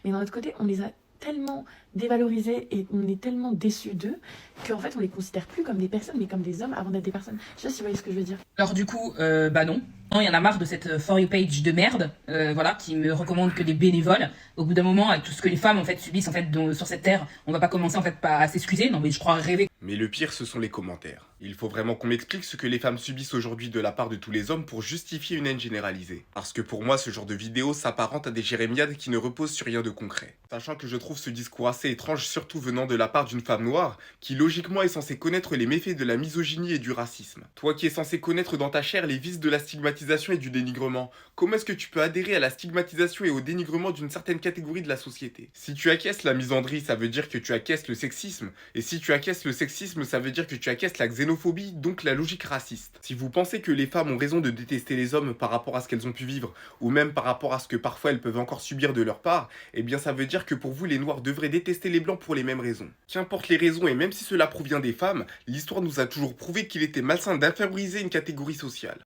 mais d'un autre côté, on les a tellement dévalorisés et on est tellement déçus d'eux qu'en fait, on les considère plus comme des personnes, mais comme des hommes avant d'être des personnes. Je sais pas si vous voyez ce que je veux dire. Alors du coup, bah non. Non, il y en a marre de cette For You page de merde, voilà, qui me recommande que des bénévoles. Au bout d'un moment, avec tout ce que les femmes en fait subissent en fait sur cette terre, on va pas commencer en fait à s'excuser. Non mais je crois rêver. Mais le pire, ce sont les commentaires. Il faut vraiment qu'on m'explique ce que les femmes subissent aujourd'hui de la part de tous les hommes pour justifier une haine généralisée. Parce que pour moi, ce genre de vidéo s'apparente à des jérémiades qui ne reposent sur rien de concret. Sachant que je trouve ce discours assez étrange, surtout venant de la part d'une femme noire, qui logiquement est censée connaître les méfaits de la misogynie et du racisme. Toi qui es censé connaître dans ta chair les vices de la stigmatisation et du dénigrement, comment est-ce que tu peux adhérer à la stigmatisation et au dénigrement d'une certaine catégorie de la société? Si tu acquiesces la misandrie, ça veut dire que tu acquiesces le sexisme, et si tu acquiesces le sexisme, ça veut dire que tu acquiesces la xénophobie, donc la logique raciste. Si vous pensez que les femmes ont raison de détester les hommes par rapport à ce qu'elles ont pu vivre, ou même par rapport à ce que parfois elles peuvent encore subir de leur part, eh bien ça veut dire que pour vous les noirs devraient détester les blancs pour les mêmes raisons. Qu'importe les raisons, et même si cela provient des femmes, l'histoire nous a toujours prouvé qu'il était malsain d'inférioriser une catégorie sociale.